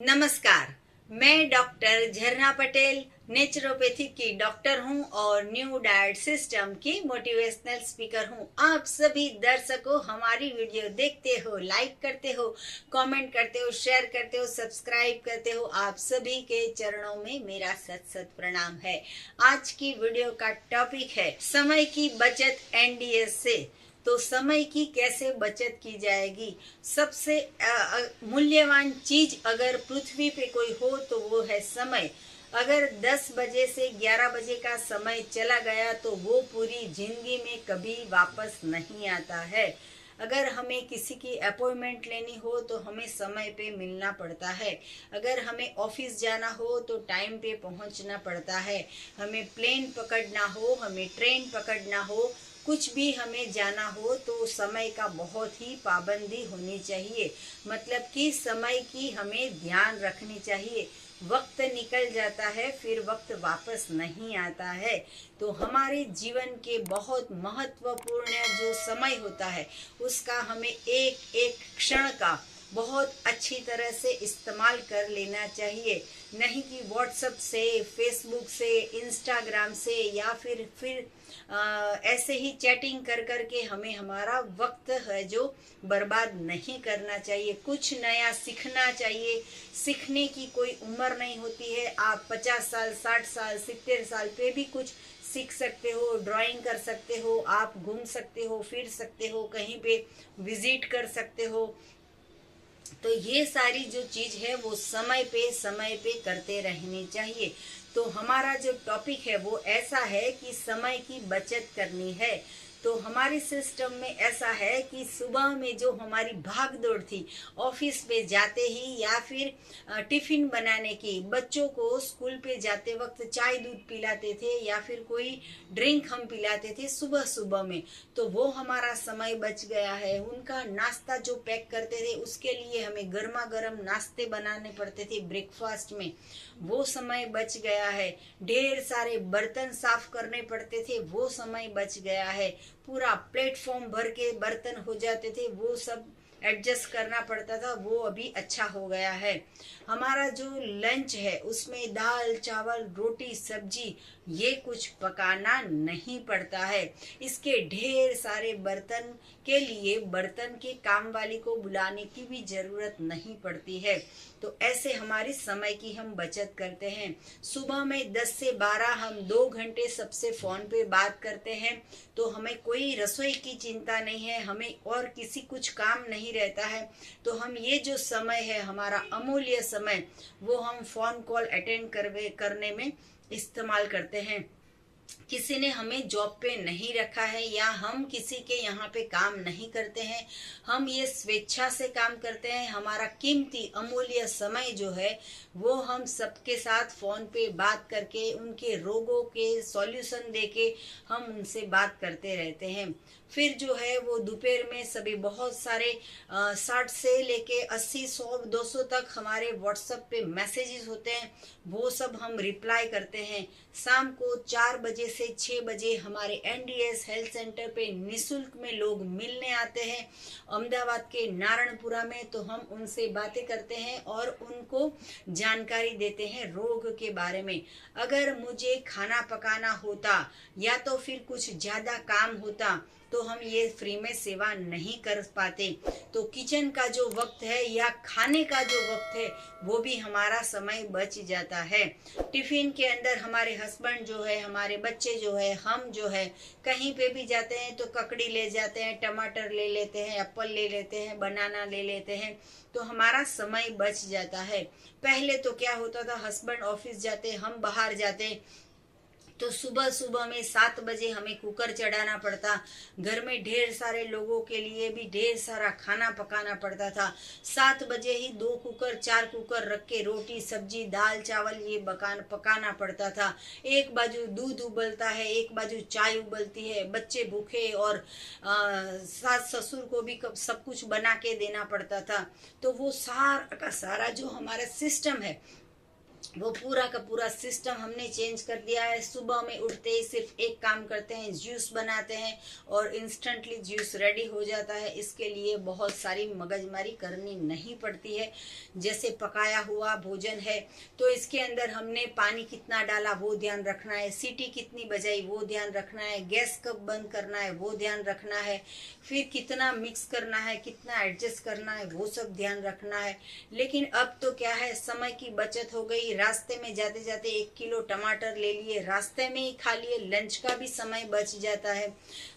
नमस्कार। मैं डॉक्टर झरना पटेल नेचुरोपैथी की डॉक्टर हूं और न्यू डाइट सिस्टम की मोटिवेशनल स्पीकर हूं। आप सभी दर्शकों हमारी वीडियो देखते हो, लाइक करते हो, कमेंट करते हो, शेयर करते हो, सब्सक्राइब करते हो। आप सभी के चरणों में मेरा सत सत प्रणाम है। आज की वीडियो का टॉपिक है समय की बचत एनडीएस से। तो समय की कैसे बचत की जाएगी। सबसे मूल्यवान चीज अगर पृथ्वी पे कोई हो तो वो है समय। अगर 10 बजे से 11 बजे का समय चला गया तो वो पूरी जिंदगी में कभी वापस नहीं आता है। अगर हमें किसी की अपॉइंटमेंट लेनी हो तो हमें समय पे मिलना पड़ता है। अगर हमें ऑफिस जाना हो तो टाइम पे पहुंचना पड़ता है। हमें प्लेन पकड़ना हो, हमें ट्रेन पकड़ना हो, कुछ भी हमें जाना हो तो समय का बहुत ही पाबंदी होनी चाहिए। मतलब कि समय की हमें ध्यान रखनी चाहिए। वक्त निकल जाता है, फिर वक्त वापस नहीं आता है। तो हमारे जीवन के बहुत महत्वपूर्ण जो समय होता है उसका हमें एक एक क्षण का बहुत अच्छी तरह से इस्तेमाल कर लेना चाहिए। नहीं कि व्हाट्सएप से, फेसबुक से, इंस्टाग्राम से या फिर ऐसे ही चैटिंग कर कर के हमें हमारा वक्त है जो बर्बाद नहीं करना चाहिए। कुछ नया सीखना चाहिए। सीखने की कोई उम्र नहीं होती है। आप 50 साल, 60 साल, 70 साल पे भी कुछ सीख सकते हो। ड्राइंग कर सकते हो, आप घूम सकते हो, फिर सकते हो, कहीं पे विजिट कर सकते हो। तो ये सारी जो चीज है वो समय पे करते रहनी चाहिए। तो हमारा जो टॉपिक है वो ऐसा है कि समय की बचत करनी है। तो हमारे सिस्टम में ऐसा है कि सुबह में जो हमारी भाग दौड़ थी, ऑफिस पे जाते ही या फिर टिफिन बनाने की, बच्चों को स्कूल पे जाते वक्त चाय दूध पिलाते थे या फिर कोई ड्रिंक हम पिलाते थे सुबह सुबह में, तो वो हमारा समय बच गया है। उनका नाश्ता जो पैक करते थे उसके लिए हमें गर्मा गर्म नाश्ते बनाने पड़ते थे ब्रेकफास्ट में, वो समय बच गया है। ढेर सारे बर्तन साफ करने पड़ते थे, वो समय बच गया है। पूरा प्लेटफॉर्म भर के बर्तन हो जाते थे, वो सब एडजस्ट करना पड़ता था, वो अभी अच्छा हो गया है। हमारा जो लंच है उसमें दाल चावल रोटी सब्जी ये कुछ पकाना नहीं पड़ता है। इसके ढेर सारे बर्तन के लिए बर्तन के काम वाली को बुलाने की भी जरूरत नहीं पड़ती है। तो ऐसे हमारे समय की हम बचत करते हैं। सुबह में 10 से 12 हम 2 घंटे सबसे फोन पे बात करते हैं। तो हमें कोई रसोई की चिंता नहीं है, हमें और किसी कुछ काम नहीं रहता है। तो हम ये जो समय है हमारा अमूल्य समय, वो हम फोन कॉल अटेंड करने में इस्तेमाल करते हैं। किसी ने हमें जॉब पे नहीं रखा है या हम किसी के यहाँ पे काम नहीं करते हैं, हम ये स्वेच्छा से काम करते हैं। हमारा कीमती अमूल्य समय जो है वो हम सबके साथ फोन पे बात करके उनके रोगों के सॉल्यूशन देके हम उनसे बात करते रहते हैं। फिर जो है वो दोपहर में सभी बहुत सारे 60 से लेके 80, 100, 200 तक हमारे व्हाट्सएप पे मैसेजेस होते हैं, वो सब हम रिप्लाई करते हैं। शाम को 4 बजे से 6 बजे हमारे एनडीएस हेल्थ सेंटर पे निशुल्क में लोग मिलने आते हैं अहमदाबाद के नारायणपुरा में। तो हम उनसे बातें करते हैं और उनको जानकारी देते हैं रोग के बारे में। अगर मुझे खाना पकाना होता या तो फिर कुछ ज्यादा काम होता तो हम ये फ्री में सेवा नहीं कर पाते। तो किचन का जो वक्त है या खाने का जो वक्त है वो भी हमारा समय बच जाता है। टिफिन के अंदर हमारे हस्बैंड जो है, हमारे बच्चे जो है, हम जो है कहीं पे भी जाते हैं तो ककड़ी ले जाते हैं, टमाटर ले लेते हैं, एप्पल ले लेते हैं, बनाना ले लेते हैं, तो हमारा समय बच जाता है। पहले तो क्या होता था, हस्बैंड ऑफिस जाते, हम बाहर जाते, तो सुबह सुबह में 7 बजे हमें कुकर चढ़ाना पड़ता। घर में ढेर सारे लोगों के लिए भी ढेर सारा खाना पकाना पड़ता था। 7 बजे ही 2 कुकर 4 कुकर रख के रोटी सब्जी दाल चावल ये पकाना पड़ता था। एक बाजू दूध उबलता है, एक बाजू चाय उबलती है, बच्चे भूखे और सास ससुर को भी सब कुछ बना के देना पड़ता था। तो वो सारा का सारा जो हमारा सिस्टम है वो पूरा का पूरा सिस्टम हमने चेंज कर दिया है। सुबह में उठते ही सिर्फ एक काम करते हैं, जूस बनाते हैं और इंस्टेंटली जूस रेडी हो जाता है। इसके लिए बहुत सारी मगजमारी करनी नहीं पड़ती है। जैसे पकाया हुआ भोजन है तो इसके अंदर हमने पानी कितना डाला वो ध्यान रखना है, सीटी कितनी बजाई वो ध्यान रखना है, गैस कब बंद करना है वो ध्यान रखना है, फिर कितना मिक्स करना है, कितना एडजस्ट करना है वो सब ध्यान रखना है। लेकिन अब तो क्या है, समय की बचत हो गई। रास्ते में जाते जाते 1 किलो टमाटर ले लिए, रास्ते में ही खा लिए, लंच का भी समय बच जाता है।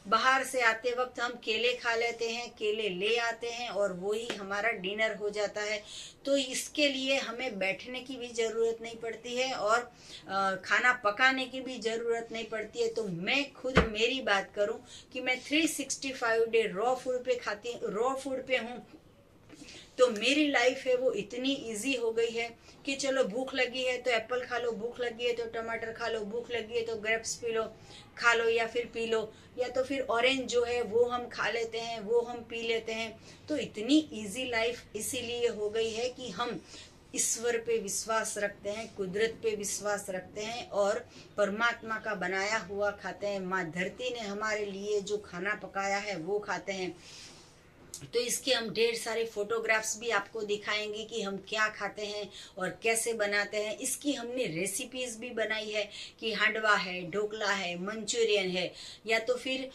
बाहर से आते वक्त हम केले खा लेते हैं, केले ले आते हैं और वही हमारा डिनर हो जाता है। तो इसके लिए हमें बैठने की भी ज़रूरत नहीं पड़ती है और खाना पकाने की भी ज़रूरत नहीं पड़ती है। तो मैं खुद मेरी बात करूं कि मैं 365 डे रॉ फूड पे रॉ फूड पे हूँ। तो मेरी लाइफ है वो इतनी इजी हो गई है कि चलो भूख लगी है तो एप्पल खा लो, भूख लगी है तो टमाटर खा लो, भूख लगी है तो ग्रेप्स पी लो, खा लो या फिर पी लो, या तो फिर ऑरेंज जो है वो हम खा लेते हैं, वो हम पी लेते हैं। तो इतनी इजी लाइफ इसीलिए हो गई है कि हम ईश्वर पे विश्वास रखते हैं, कुदरत पे विश्वास रखते हैं और परमात्मा का बनाया हुआ खाते हैं। माँ धरती ने हमारे लिए जो खाना पकाया है वो खाते हैं। तो इसके हम ढेर सारे फोटोग्राफ्स भी आपको दिखाएंगे कि हम क्या खाते हैं और कैसे बनाते हैं। इसकी हमने रेसिपीज भी बनाई है कि हांडवा है, ढोकला है, मंचूरियन है, या तो फिर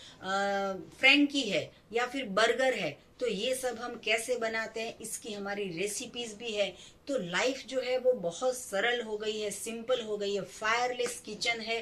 फ्रैंकी है, या फिर बर्गर है। तो ये सब हम कैसे बनाते हैं इसकी हमारी रेसिपीज भी है। तो लाइफ जो है वो बहुत सरल हो गई है, सिंपल हो गई है, फायरलेस किचन है।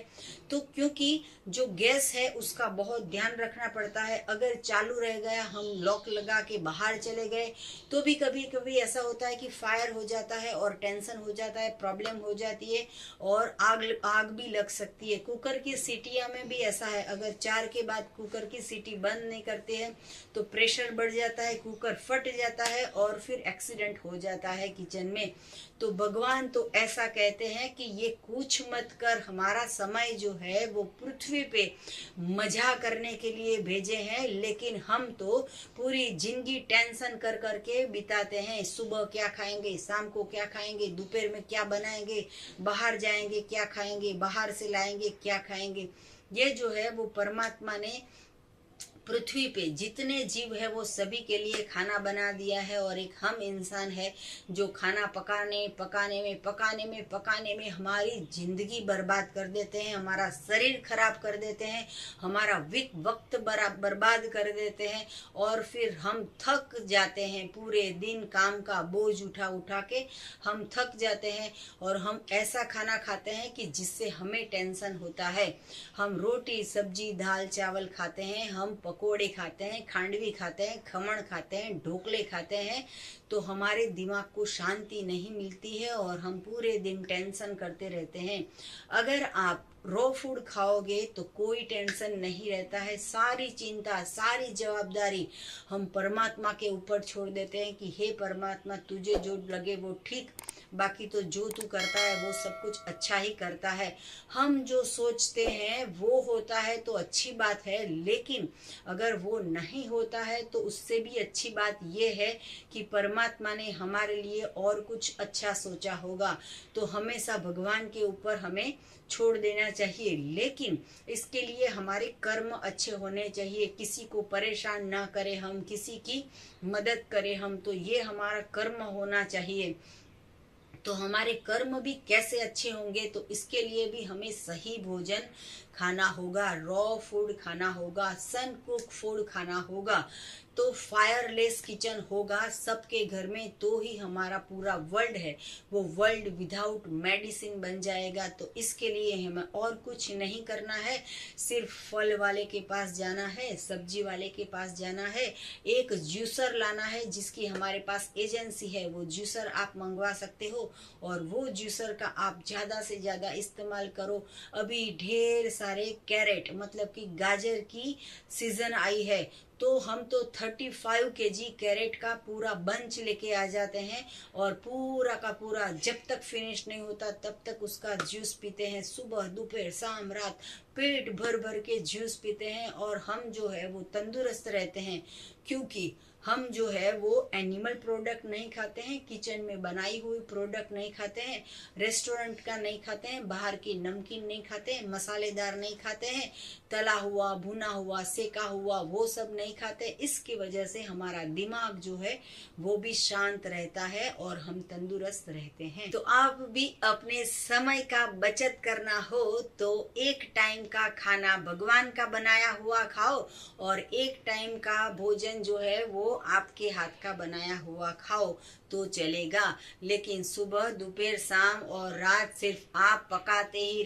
तो क्योंकि जो गैस है उसका बहुत ध्यान रखना पड़ता है। अगर चालू रह गया, हम लॉक लगा के बाहर चले गए तो भी कभी कभी ऐसा होता है कि फायर हो जाता है और टेंशन हो जाता है, प्रॉब्लम हो जाती है और आग भी लग सकती है। कुकर की सीटियां में भी ऐसा है, अगर 4 के बाद कुकर की सीटी बंद नहीं करते हैं तो प्रेशर बढ़ जाता है, कुकर फट जाता है और फिर एक्सीडेंट हो जाता है किचन में। तो भगवान तो ऐसा कहते हैं कि ये कुछ मत कर, हमारा समय जो है वो पृथ्वी पे मजा करने के लिए भेजे हैं, लेकिन हम तो पूरी जिंदगी टेंशन कर करके बिताते हैं। सुबह क्या खाएंगे, शाम को क्या खाएंगे, दोपहर में क्या बनाएंगे, बाहर जाएंगे क्या खाएंगे, बाहर से लाएंगे क्या खाएंगे। ये जो है वो परमात्मा ने पृथ्वी पे जितने जीव है वो सभी के लिए खाना बना दिया है और एक हम इंसान है जो खाना पकाने में हमारी जिंदगी बर्बाद कर देते हैं, हमारा शरीर खराब कर देते हैं, हमारा वक्त बर्बाद कर देते हैं और फिर हम थक जाते हैं। पूरे दिन काम का बोझ उठा उठा के हम थक जाते हैं और हम ऐसा खाना खाते हैं कि जिससे हमें टेंशन होता है। हम रोटी सब्जी दाल चावल खाते हैं, हम पकोड़े खाते हैं, खांडवी खाते हैं, खमण खाते हैं, ढोकले खाते हैं। तो हमारे दिमाग को शांति नहीं मिलती है और हम पूरे दिन टेंशन करते रहते हैं। अगर आप रॉ फूड खाओगे तो कोई टेंशन नहीं रहता है। सारी चिंता सारी जवाबदारी हम परमात्मा के ऊपर छोड़ देते हैं कि हे परमात्मा तुझे जो लगे वो ठीक, बाकी तो जो तू करता है वो सब कुछ अच्छा ही करता है। हम जो सोचते हैं वो होता है तो अच्छी बात है, लेकिन अगर वो नहीं होता है तो उससे भी अच्छी बात ये है कि परमात्मा ने हमारे लिए और कुछ अच्छा सोचा होगा। तो हमेशा भगवान के ऊपर हमें छोड़ देना चाहिए, लेकिन इसके लिए हमारे कर्म अच्छे होने चाहिए। किसी को परेशान ना करें हम, किसी की मदद करें हम, तो ये हमारा कर्म होना चाहिए। तो हमारे कर्म भी कैसे अच्छे होंगे, तो इसके लिए भी हमें सही भोजन खाना होगा, रॉ फूड खाना होगा, सन कुक फूड खाना होगा। तो फायरलेस किचन होगा सबके घर में, तो ही हमारा पूरा वर्ल्ड है वो वर्ल्ड विदाउट मेडिसिन बन जाएगा। तो इसके लिए हमें और कुछ नहीं करना है, सिर्फ फल वाले के पास जाना है, सब्जी वाले के पास जाना है, एक जूसर लाना है जिसकी हमारे पास एजेंसी है, वो जूसर आप मंगवा सकते हो और वो जूसर का आप ज़्यादा से ज़्यादा इस्तेमाल करो। अभी ढेर सारे कैरेट मतलब कि गाजर की सीजन आई है, तो हम तो 35 kg कैरेट का पूरा बंच लेके आ जाते हैं और पूरा का पूरा जब तक फिनिश नहीं होता तब तक उसका जूस पीते हैं। सुबह दोपहर शाम रात पेट भर भर के जूस पीते हैं और हम जो है वो तंदुरुस्त रहते हैं, क्योंकि हम जो है वो एनिमल प्रोडक्ट नहीं खाते हैं, किचन में बनाई हुई प्रोडक्ट नहीं खाते हैं, रेस्टोरेंट का नहीं खाते हैं, बाहर की नमकीन नहीं खाते हैं, मसालेदार नहीं खाते हैं, तला हुआ, भुना हुआ, सेका हुआ वो सब नहीं खाते। इसकी वजह से हमारा दिमाग जो है वो भी शांत रहता है और हम तंदुरुस्त रहते हैं। तो आप भी अपने समय का बचत करना हो तो एक टाइम का खाना भगवान का बनाया हुआ खाओ और एक टाइम का भोजन जो है वो आपके हाथ का बनाया हुआ खाओ तो चलेगा। लेकिन सुबह, दोपहर, शाम और रात सिर्फ आप पकाते ही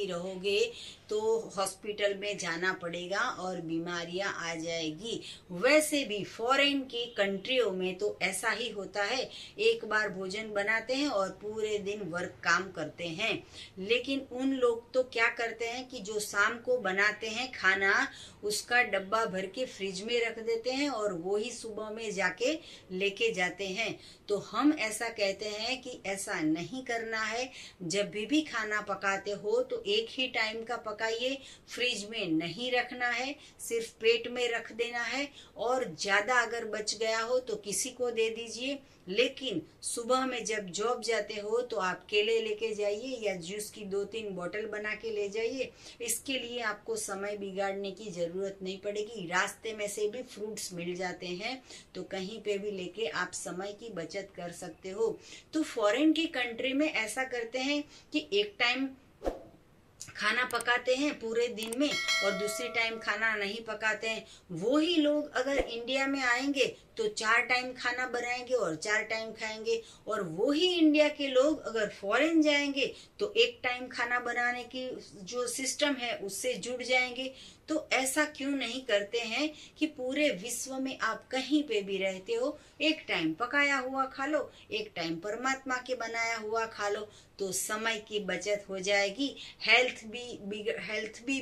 रहोगे तो हॉस्पिटल में जाना पड़ेगा और बीमारियां आ जाएगी। वैसे भी फॉरेन की कंट्रियों में तो ऐसा ही होता है, एक बार भोजन बनाते हैं और पूरे दिन वर्क काम करते हैं। लेकिन उन लोग तो क्या करते हैं कि जो शाम को बनाते हैं खाना, उसका डब्बा भर के फ्रिज में रख देते हैं और वो ही सुबह में जाके लेके जाते हैं। तो हम ऐसा कहते हैं कि ऐसा नहीं करना है। जब भी खाना पकाते हो तो एक ही टाइम का पकाइए, फ्रिज में नहीं रखना है, सिर्फ पेट में रख देना है और ज्यादा अगर बच गया हो तो किसी को दे दीजिए। लेकिन सुबह में जब जॉब जाते हो तो आप केले लेके जाइए या जूस की 2-3 बोतल बना के ले जाइए। इसके लिए आपको समय बिगाड़ने की जरूरत नहीं पड़ेगी, रास्ते में से भी फ्रूट्स मिल जाते हैं तो कहीं पे भी लेके आप समय की बचत कर सकते हो। तो फॉरेन की कंट्री में ऐसा करते हैं कि एक टाइम खाना पकाते हैं पूरे दिन में और दूसरे टाइम खाना नहीं पकाते हैं। वो ही लोग अगर इंडिया में आएंगे तो 4 टाइम खाना बनाएंगे और 4 टाइम खाएंगे, और वो ही इंडिया के लोग अगर फॉरेन जाएंगे तो एक टाइम खाना बनाने की जो सिस्टम है उससे जुड़ जाएंगे। तो ऐसा क्यों नहीं करते हैं कि पूरे विश्व में आप कहीं पे भी रहते हो, एक टाइम पकाया हुआ खा लो, एक टाइम परमात्मा के बनाया हुआ खा लो, तो समय की बचत हो जाएगी। हेल्थ भी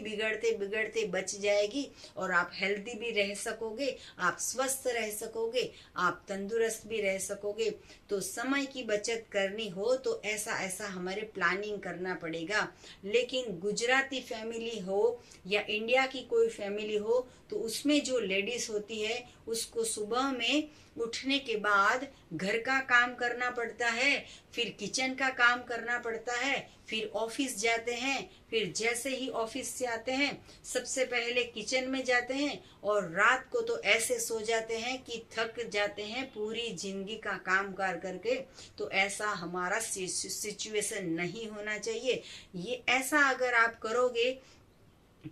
बिगड़ते बिगड़ते बच जाएगी और आप हेल्दी भी रह सकोगे, आप स्वस्थ रह सकोगे, आप तंदुरुस्त भी रह सकोगे। तो समय की बचत करनी हो तो ऐसा ऐसा हमारे प्लानिंग करना पड़ेगा। लेकिन गुजराती फैमिली हो या इंडिया की कोई फैमिली हो तो उसमें जो लेडीज होती है उसको सुबह में उठने के बाद घर का काम करना पड़ता है, फिर किचन का काम करना पड़ता है, फिर ऑफिस जाते हैं, फिर जैसे ही ऑफिस से आते हैं सबसे पहले किचन में जाते हैं और रात को तो ऐसे सो जाते हैं कि थक जाते हैं पूरी जिंदगी का काम कार करके। तो ऐसा हमारा सिचुएशन नहीं होना चाहिए। ये ऐसा अगर आप करोगे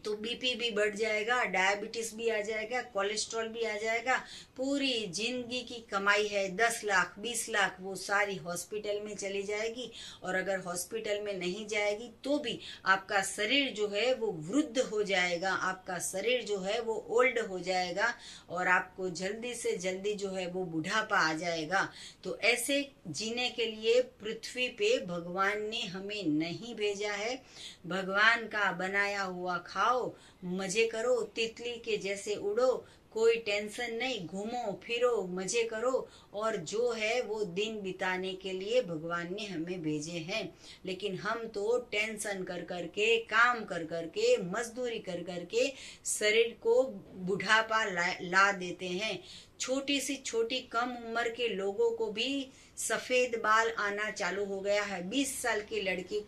तो बीपी भी बढ़ जाएगा, डायबिटीज भी आ जाएगा, कोलेस्ट्रॉल भी आ जाएगा। पूरी जिंदगी की कमाई है 10 लाख 20 लाख वो सारी हॉस्पिटल में चली जाएगी। और अगर हॉस्पिटल में नहीं जाएगी तो भी आपका शरीर जो है वो वृद्ध हो जाएगा, आपका शरीर जो है वो ओल्ड हो जाएगा और आपको जल्दी से जल्दी जो है वो बुढ़ापा आ जाएगा। तो ऐसे जीने के लिए पृथ्वी पे भगवान ने हमें नहीं भेजा है। भगवान का बनाया हुआ खाओ, मजे करो, तितली के जैसे उड़ो, कोई टेंशन नहीं, घूमो फिरो मजे करो। और जो है वो दिन बिताने के लिए भगवान ने हमें भेजे हैं। लेकिन हम तो टेंशन कर करके, काम कर करके, मजदूरी कर करके शरीर को बुढ़ापा ला देते हैं। छोटी सी छोटी कम उम्र के लोगों को भी सफेद बाल आना चालू हो गया है। 20 साल की लड़की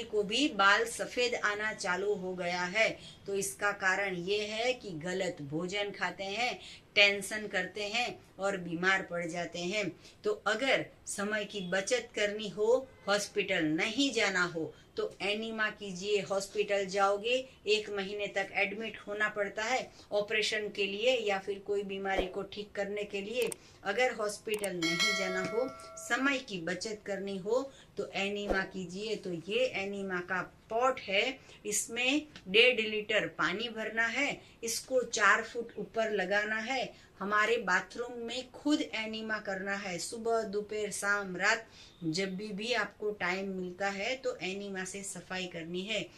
को भी बाल सफेद आना चालू हो गया है। तो इसका कारण ये है कि गलत भोजन खाते हैं, टेंशन करते हैं और बीमार पड़ जाते हैं। तो अगर समय की बचत करनी हो, हॉस्पिटल नहीं जाना हो तो एनीमा कीजिए। हॉस्पिटल जाओगे 1 महीने तक एडमिट होना पड़ता है ऑपरेशन के लिए या फिर कोई बीमारी को ठीक करने के लिए। अगर हॉस्पिटल नहीं जाना हो, समय की बचत करनी हो तो एनीमा कीजिए। तो ये एनीमा का पॉट है, इसमें 1.5 लीटर पानी भरना है, इसको 4 फुट ऊपर लगाना है, हमारे बाथरूम में खुद एनीमा करना है। सुबह, दोपहर, शाम, रात जब भी आपको टाइम मिलता है तो एनीमा से सफाई करनी है।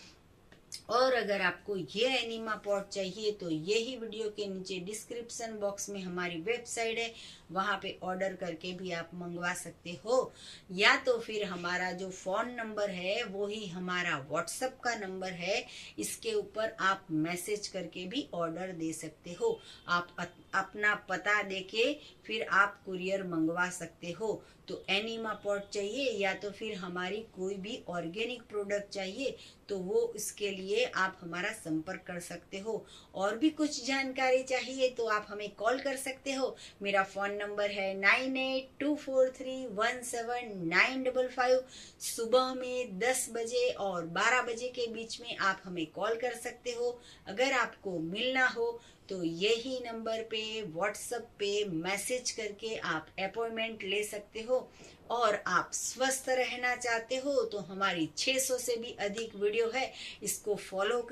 और अगर आपको ये एनीमा पॉट चाहिए तो यही वीडियो के नीचे डिस्क्रिप्शन बॉक्स में हमारी वेबसाइट है, वहाँ पे ऑर्डर करके भी आप मंगवा सकते हो, या तो फिर हमारा जो फ़ोन नंबर है वो ही हमारा व्हाट्सएप का नंबर है, इसके ऊपर आप मैसेज करके भी ऑर्डर दे सकते हो। आप अपना पता देके फिर आप कुरियर मंगवा सकते हो। तो एनिमा पॉट चाहिए या तो फिर हमारी कोई भी ऑर्गेनिक प्रोडक्ट चाहिए तो वो इसके लिए आप हमारा संपर्क कर सकते हो। और भी कुछ जानकारी चाहिए तो आप हमें कॉल कर सकते हो। मेरा फ़ोन नंबर है 9824317955। सुबह में 10 बजे और 12 बजे के बीच में आप हमें कॉल कर सकते हो। अगर आपको मिलना हो तो यही नंबर पे व्हाट्सएप पे मैसेज करके आप अपॉइंटमेंट ले सकते हो। और आप स्वस्थ रहना चाहते हो तो हमारी 600 से भी अधिक वीडियो है, इसको फॉलो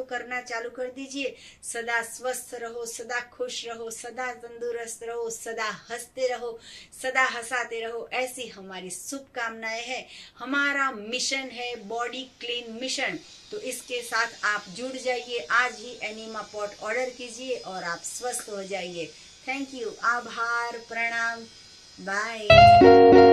करना चालू कर दीजिए। सदा स्वस्थ रहो, सदा खुश रहो, सदा तंदुरुस्त रहो, सदा हंसते रहो, सदा हंसाते रहो, ऐसी हमारी शुभकामनाएं हैं। हमारा मिशन है बॉडी क्लीन मिशन। तो इसके साथ आप जुड़ जाइए, आज ही एनिमा पॉट ऑर्डर कीजिए और आप स्वस्थ हो जाइए। थैंक यू, आभार, प्रणाम, बाय।